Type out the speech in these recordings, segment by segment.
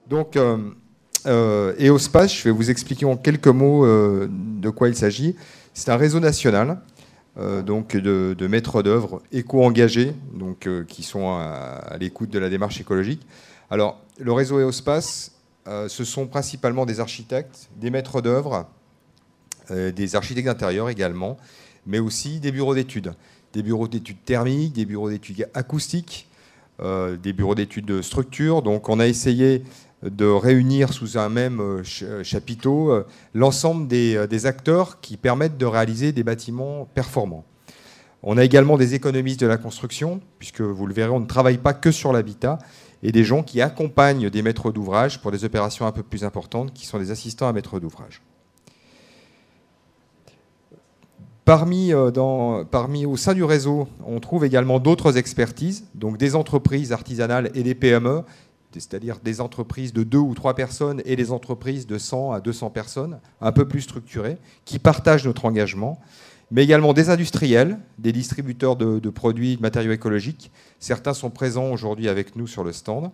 Donc, EOSPACE, je vais vous expliquer en quelques mots de quoi il s'agit. C'est un réseau national donc de maîtres d'œuvre éco-engagés donc, qui sont à l'écoute de la démarche écologique. Alors, le réseau EOSPACE, ce sont principalement des architectes, des maîtres d'œuvre, des architectes d'intérieur également, mais aussi des bureaux d'études thermiques, des bureaux d'études acoustiques, des bureaux d'études de structure. Donc, on a essayé de réunir sous un même chapiteau l'ensemble des acteurs qui permettent de réaliser des bâtiments performants. On a également des économistes de la construction, puisque vous le verrez, on ne travaille pas que sur l'habitat, et des gens qui accompagnent des maîtres d'ouvrage pour des opérations un peu plus importantes, qui sont des assistants à maîtres d'ouvrage. Parmi au sein du réseau, on trouve également d'autres expertises, donc des entreprises artisanales et des PME, c'est-à-dire des entreprises de 2 ou 3 personnes et des entreprises de 100 à 200 personnes, un peu plus structurées, qui partagent notre engagement, mais également des industriels, des distributeurs de produits, de matériaux écologiques. Certains sont présents aujourd'hui avec nous sur le stand.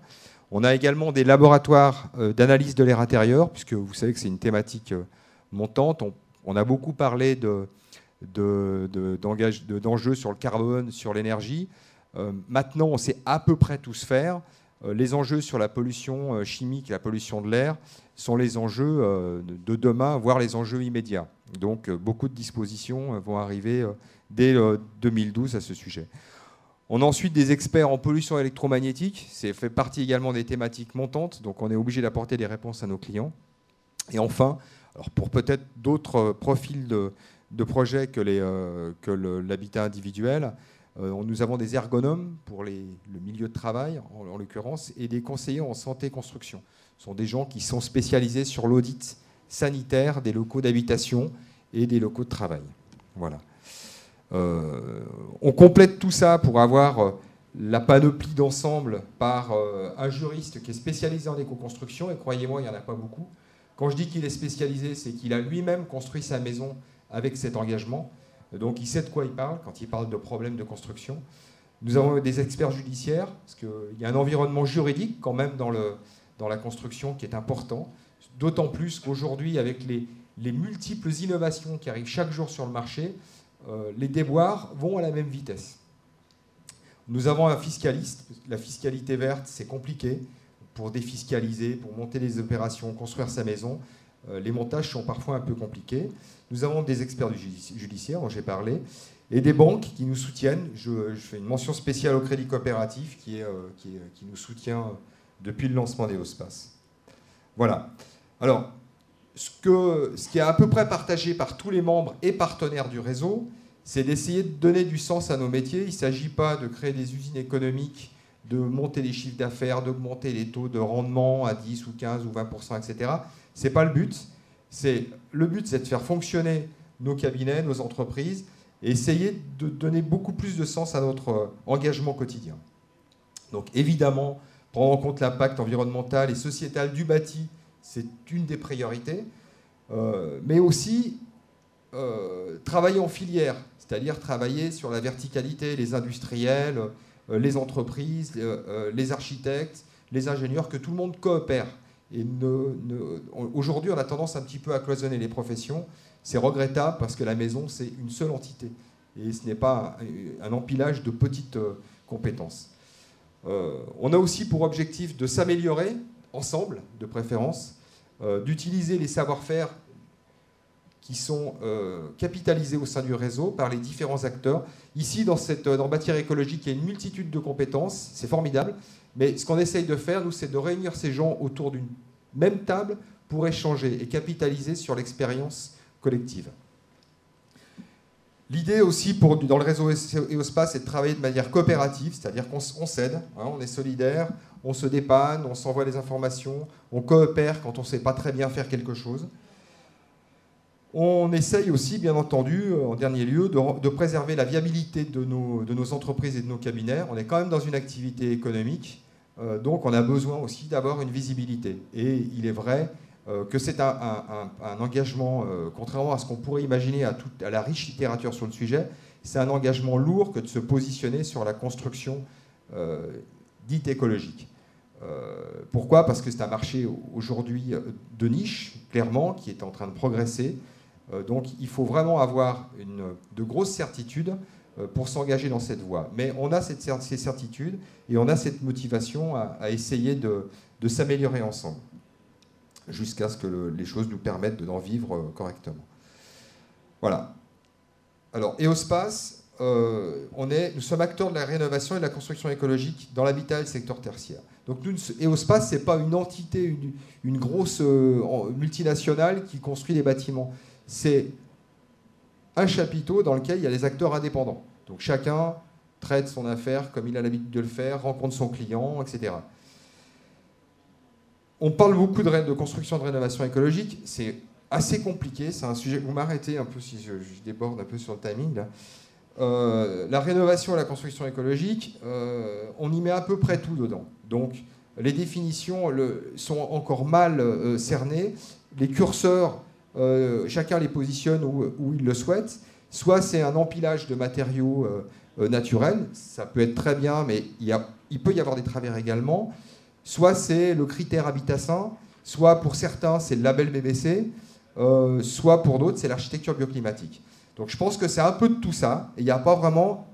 On a également des laboratoires d'analyse de l'air intérieur, puisque vous savez que c'est une thématique montante. On a beaucoup parlé d'enjeux sur le carbone, sur l'énergie. Maintenant, on sait à peu près tous faire. Les enjeux sur la pollution chimique et la pollution de l'air sont les enjeux de demain, voire les enjeux immédiats. Donc beaucoup de dispositions vont arriver dès 2012 à ce sujet. On a ensuite des experts en pollution électromagnétique. C'est fait partie également des thématiques montantes, donc on est obligé d'apporter des réponses à nos clients. Et enfin, alors pour peut-être d'autres profils de projets que l'habitat individuel, nous avons des ergonomes pour le milieu de travail, en l'occurrence, et des conseillers en santé-construction. Ce sont des gens qui sont spécialisés sur l'audit sanitaire des locaux d'habitation et des locaux de travail. Voilà. On complète tout ça pour avoir la panoplie d'ensemble par un juriste qui est spécialisé en éco-construction, et croyez-moi, il n'y en a pas beaucoup. Quand je dis qu'il est spécialisé, c'est qu'il a lui-même construit sa maison avec cet engagement. Donc il sait de quoi il parle quand il parle de problèmes de construction. Nous avons des experts judiciaires, parce qu'il y a un environnement juridique quand même dans la construction qui est important, d'autant plus qu'aujourd'hui, avec les multiples innovations qui arrivent chaque jour sur le marché, les déboires vont à la même vitesse. Nous avons un fiscaliste. La fiscalité verte, c'est compliqué pour défiscaliser, pour monter les opérations, construire sa maison. Les montages sont parfois un peu compliqués. Nous avons des experts judiciaires dont j'ai parlé et des banques qui nous soutiennent. Je fais une mention spéciale au Crédit Coopératif qui nous soutient depuis le lancement d'EOSPACE. Voilà. Alors, ce qui est à peu près partagé par tous les membres et partenaires du réseau, c'est d'essayer de donner du sens à nos métiers. Il ne s'agit pas de créer des usines économiques, de monter les chiffres d'affaires, d'augmenter les taux de rendement à 10 ou 15 ou 20%, etc. Ce n'est pas le but. Le but, c'est de faire fonctionner nos cabinets, nos entreprises, et essayer de donner beaucoup plus de sens à notre engagement quotidien. Donc évidemment, prendre en compte l'impact environnemental et sociétal du bâti, c'est une des priorités, mais aussi travailler en filière, c'est-à-dire travailler sur la verticalité, les industriels, les entreprises, les architectes, les ingénieurs, que tout le monde coopère. Et aujourd'hui, on a tendance un petit peu à cloisonner les professions. C'est regrettable parce que la maison, c'est une seule entité. Et ce n'est pas un empilage de petites compétences. On a aussi pour objectif de s'améliorer ensemble, de préférence, d'utiliser les savoir-faire qui sont capitalisés au sein du réseau par les différents acteurs. Ici, dans Bâtir écologique, il y a une multitude de compétences. C'est formidable. Mais ce qu'on essaye de faire, nous, c'est de réunir ces gens autour d'une même table pour échanger et capitaliser sur l'expérience collective. L'idée aussi dans le réseau EOSPACE, c'est de travailler de manière coopérative, c'est-à-dire qu'on s'aide, hein, on est solidaire, on se dépanne, on s'envoie des informations, on coopère quand on ne sait pas très bien faire quelque chose. On essaye aussi, bien entendu, en dernier lieu, de préserver la viabilité de nos entreprises et de nos cabinets. On est quand même dans une activité économique, donc on a besoin aussi d'avoir une visibilité. Et il est vrai que c'est un engagement, contrairement à ce qu'on pourrait imaginer à la riche littérature sur le sujet, c'est un engagement lourd que de se positionner sur la construction dite écologique. Pourquoi? Parce que c'est un marché aujourd'hui de niche, clairement, qui est en train de progresser. Donc il faut vraiment avoir de grosses certitudes pour s'engager dans cette voie. Mais on a ces certitudes et on a cette motivation à essayer de s'améliorer ensemble, jusqu'à ce que les choses nous permettent d'en vivre correctement. Voilà. Alors, EOSPACE, nous sommes acteurs de la rénovation et de la construction écologique dans l'habitat et le secteur tertiaire. Donc, EOSPACE, ce n'est pas une entité, une grosse multinationale qui construit des bâtiments. C'est un chapiteau dans lequel il y a les acteurs indépendants. Donc, chacun traite son affaire comme il a l'habitude de le faire, rencontre son client, etc. On parle beaucoup de construction de rénovation écologique. C'est assez compliqué. C'est un sujet. Vous m'arrêtez un peu si je déborde un peu sur le timing là. La rénovation et la construction écologique, on y met à peu près tout dedans. Donc, les définitions sont encore mal cernées. Les curseurs, chacun les positionne où il le souhaite. Soit c'est un empilage de matériaux naturels, ça peut être très bien, mais il peut y avoir des travers également. Soit c'est le critère habitat sain, soit pour certains c'est le label BBC, soit pour d'autres c'est l'architecture bioclimatique. Donc je pense que c'est un peu de tout ça, et il n'y a pas vraiment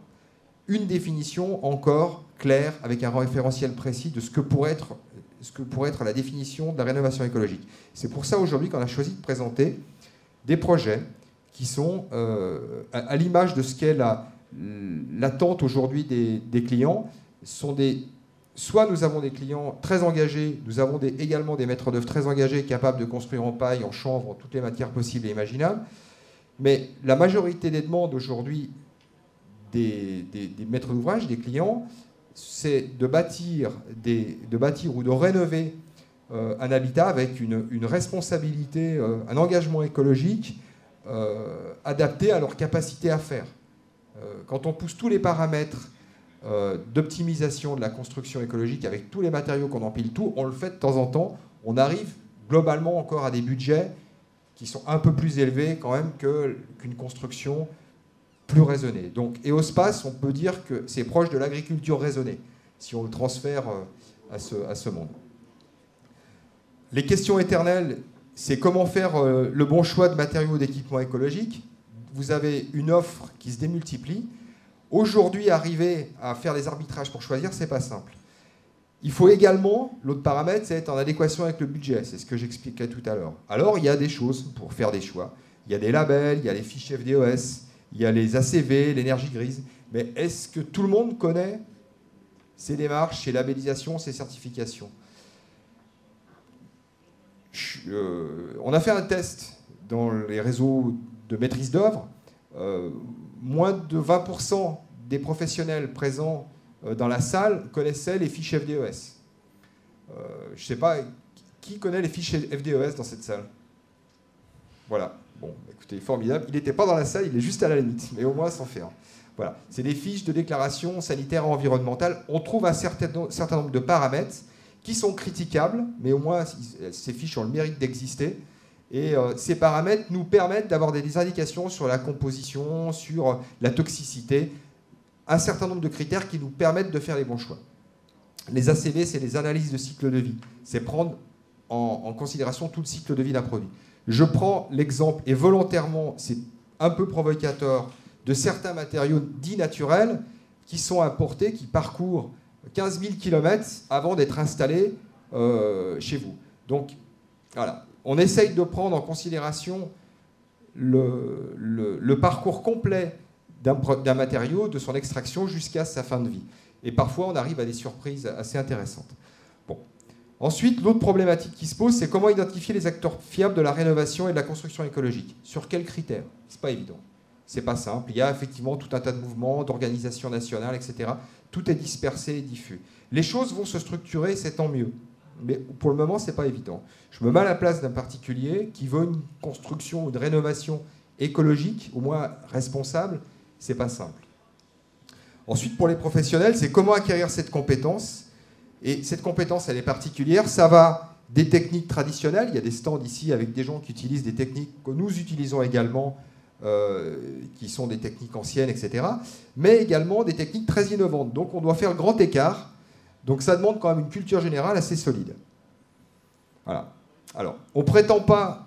une définition encore claire avec un référentiel précis de ce que pourrait être la définition de la rénovation écologique. C'est pour ça aujourd'hui qu'on a choisi de présenter des projets qui sont à l'image de ce qu'est l'attente aujourd'hui des clients. Soit nous avons des clients très engagés, nous avons également des maîtres d'œuvre très engagés, capables de construire en paille, en chanvre, en toutes les matières possibles et imaginables. Mais la majorité des demandes aujourd'hui des maîtres d'ouvrage, des clients, c'est de bâtir ou de rénover un habitat avec une responsabilité, un engagement écologique adapté à leur capacité à faire. Quand on pousse tous les paramètres d'optimisation de la construction écologique avec tous les matériaux qu'on empile tout, on le fait de temps en temps, on arrive globalement encore à des budgets qui sont un peu plus élevés quand même qu'une construction plus raisonnée. Donc EOSPACE, on peut dire que c'est proche de l'agriculture raisonnée, si on le transfère à ce monde. Les questions éternelles, c'est comment faire le bon choix de matériaux d'équipement écologique. Vous avez une offre qui se démultiplie. Aujourd'hui, arriver à faire des arbitrages pour choisir, c'est pas simple. Il faut également, l'autre paramètre, c'est être en adéquation avec le budget. C'est ce que j'expliquais tout à l'heure. Alors, il y a des choses pour faire des choix. Il y a des labels, il y a les fiches FDES, il y a les ACV, l'énergie grise. Mais est-ce que tout le monde connaît ces démarches, ces labellisations, ces certifications? On a fait un test dans les réseaux de maîtrise d'œuvre. Moins de 20% des professionnels présents dans la salle connaissaient les fiches FDES. Je ne sais pas, qui connaît les fiches FDES dans cette salle? Voilà. Bon, écoutez, formidable. Il n'était pas dans la salle, il est juste à la limite, mais au moins s'en fait un. Voilà. C'est des fiches de déclaration sanitaire et environnementale. On trouve un certain nombre de paramètres qui sont critiquables, mais au moins ces fiches ont le mérite d'exister. Et ces paramètres nous permettent d'avoir des indications sur la composition, sur la toxicité, un certain nombre de critères qui nous permettent de faire les bons choix. Les ACV, c'est les analyses de cycle de vie. C'est prendre en considération tout le cycle de vie d'un produit. Je prends l'exemple, et volontairement, c'est un peu provocateur, de certains matériaux dits naturels qui sont importés, qui parcourent 15 000 km avant d'être installés chez vous. Donc, voilà. On essaye de prendre en considération le parcours complet d'un matériau, de son extraction jusqu'à sa fin de vie. Et parfois, on arrive à des surprises assez intéressantes. Bon. Ensuite, l'autre problématique qui se pose, c'est comment identifier les acteurs fiables de la rénovation et de la construction écologique. Sur quels critères? C'est pas évident. C'est pas simple. Il y a effectivement tout un tas de mouvements, d'organisations nationales, etc. Tout est dispersé et diffus. Les choses vont se structurer, c'est tant mieux. Mais pour le moment, c'est pas évident. Je me mets à la place d'un particulier qui veut une construction ou une rénovation écologique, au moins responsable, c'est pas simple. Ensuite, pour les professionnels, c'est comment acquérir cette compétence. Et cette compétence, elle est particulière. Ça va des techniques traditionnelles. Il y a des stands ici avec des gens qui utilisent des techniques que nous utilisons également, qui sont des techniques anciennes, etc. Mais également des techniques très innovantes. Donc on doit faire grand écart Donc ça demande quand même une culture générale assez solide. Voilà. Alors, on ne prétend pas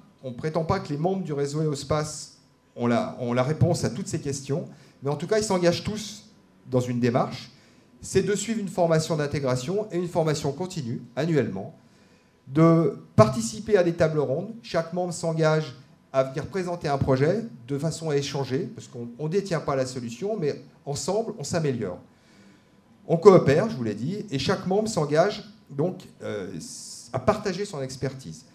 que les membres du réseau EOSPACE ont la réponse à toutes ces questions, mais en tout cas, ils s'engagent tous dans une démarche, c'est de suivre une formation d'intégration et une formation continue, annuellement, de participer à des tables rondes. Chaque membre s'engage à venir présenter un projet de façon à échanger, parce qu'on ne détient pas la solution, mais ensemble, on s'améliore. On coopère, je vous l'ai dit, et chaque membre s'engage donc à partager son expertise.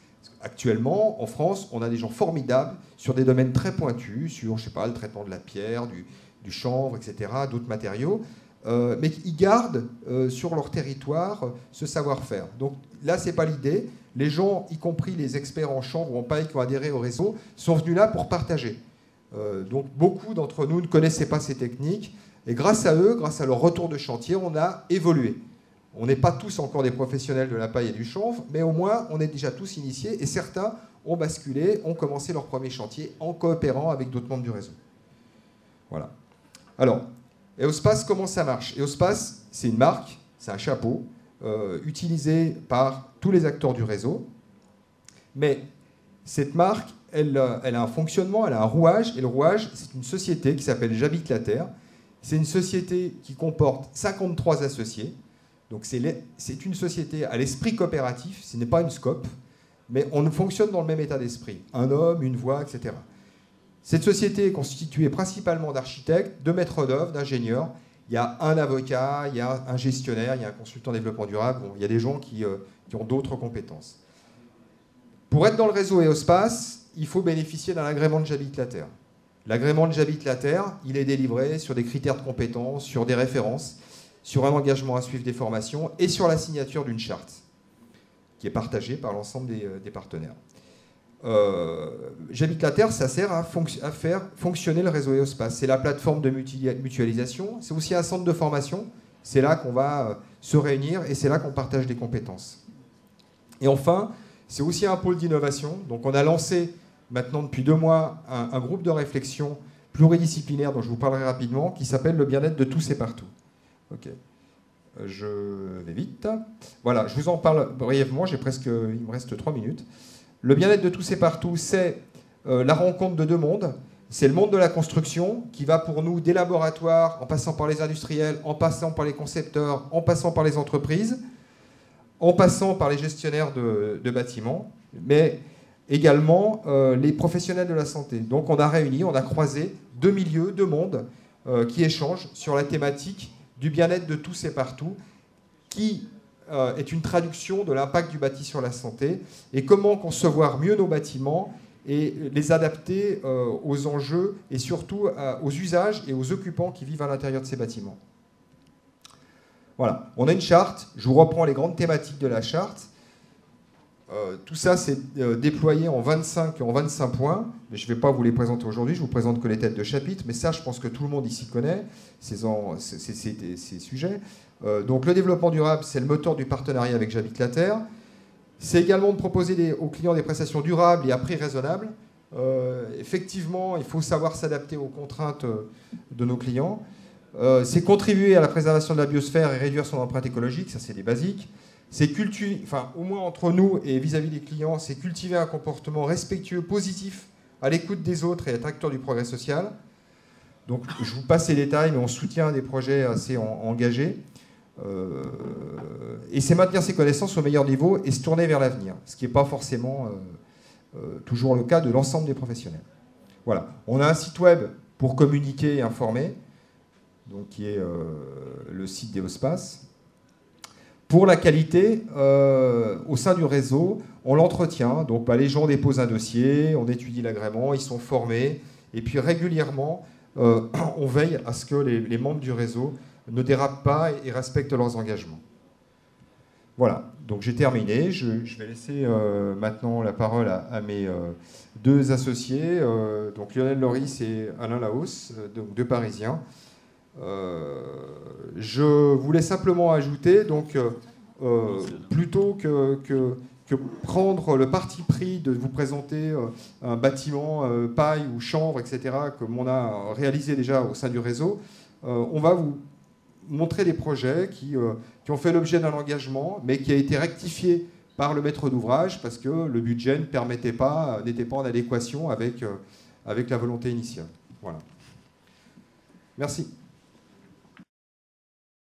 Actuellement, en France, on a des gens formidables sur des domaines très pointus, sur, je sais pas, le traitement de la pierre, du chanvre, etc., d'autres matériaux, mais ils gardent sur leur territoire ce savoir-faire. Donc là, ce n'est pas l'idée. Les gens, y compris les experts en chanvre ou en paille qui ont adhéré au réseau, sont venus là pour partager. Donc beaucoup d'entre nous ne connaissaient pas ces techniques, et grâce à eux, grâce à leur retour de chantier, on a évolué. On n'est pas tous encore des professionnels de la paille et du chanvre, mais au moins on est déjà tous initiés, et certains ont basculé, ont commencé leur premier chantier en coopérant avec d'autres membres du réseau. Voilà. Alors, EOSPACE, comment ça marche? EOSPACE, c'est une marque, c'est un chapeau, utilisé par tous les acteurs du réseau, mais cette marque, elle a un fonctionnement, elle a un rouage, et le rouage, c'est une société qui s'appelle J'habite la Terre. C'est une société qui comporte 53 associés. Donc c'est une société à l'esprit coopératif, ce n'est pas une SCOP, mais on fonctionne dans le même état d'esprit. Un homme, une voix, etc. Cette société est constituée principalement d'architectes, de maîtres d'œuvre, d'ingénieurs. Il y a un avocat, il y a un gestionnaire, il y a un consultant en développement durable. Bon, il y a des gens qui ont d'autres compétences. Pour être dans le réseau EOSPACE, il faut bénéficier d'un agrément de J'habite la Terre. L'agrément de J'habite la Terre, il est délivré sur des critères de compétences, sur des références, sur un engagement à suivre des formations et sur la signature d'une charte qui est partagée par l'ensemble des partenaires. J'habite la Terre, ça sert à faire fonctionner le réseau EOSPACE. C'est la plateforme de mutualisation, c'est aussi un centre de formation. C'est là qu'on va se réunir et c'est là qu'on partage des compétences. Et enfin, c'est aussi un pôle d'innovation. Donc on a lancé maintenant depuis 2 mois un groupe de réflexion pluridisciplinaire dont je vous parlerai rapidement qui s'appelle le bien-être de tous et partout. Ok. Je vais vite. Voilà, je vous en parle brièvement, il me reste 3 minutes. Le bien-être de tous et partout, c'est la rencontre de 2 mondes. C'est le monde de la construction qui va pour nous des laboratoires, en passant par les industriels, en passant par les concepteurs, en passant par les entreprises, en passant par les gestionnaires de bâtiments, mais également les professionnels de la santé. Donc on a réuni, on a croisé 2 milieux, 2 mondes qui échangent sur la thématique du bien-être de tous et partout, qui est une traduction de l'impact du bâti sur la santé, et comment concevoir mieux nos bâtiments et les adapter aux enjeux et surtout aux usages et aux occupants qui vivent à l'intérieur de ces bâtiments. Voilà, on a une charte, je vous reprends les grandes thématiques de la charte. Tout ça, c'est déployé en 25 points, mais je ne vais pas vous les présenter aujourd'hui, je vous présente que les têtes de chapitre, mais ça, je pense que tout le monde ici connaît ces sujets. Donc le développement durable, c'est le moteur du partenariat avec J'habite la Terre. C'est également de proposer aux clients des prestations durables et à prix raisonnable. Effectivement, il faut savoir s'adapter aux contraintes de nos clients. C'est contribuer à la préservation de la biosphère et réduire son empreinte écologique, ça c'est des basiques. C'est au moins entre nous et vis-à-vis des clients, c'est cultiver un comportement respectueux, positif, à l'écoute des autres et être acteur du progrès social. Donc je vous passe les détails, mais on soutient des projets assez engagés. Et c'est maintenir ses connaissances au meilleur niveau et se tourner vers l'avenir, ce qui n'est pas forcément toujours le cas de l'ensemble des professionnels. Voilà. On a un site web pour communiquer et informer, donc qui est le site d'EOSPACE. Pour la qualité, au sein du réseau, on l'entretient. Donc les gens déposent un dossier, on étudie l'agrément, ils sont formés. Et puis régulièrement, on veille à ce que les membres du réseau ne dérapent pas et respectent leurs engagements. Voilà, donc j'ai terminé. Je vais laisser maintenant la parole à mes 2 associés, donc Lionel Loris et Alain Laos, donc 2 Parisiens. Je voulais simplement ajouter, donc, plutôt que prendre le parti pris de vous présenter un bâtiment paille ou chanvre, etc., comme on a réalisé déjà au sein du réseau, on va vous montré des projets qui ont fait l'objet d'un engagement, mais qui a été rectifié par le maître d'ouvrage parce que le budget n'était pas en adéquation avec la volonté initiale. Voilà. Merci.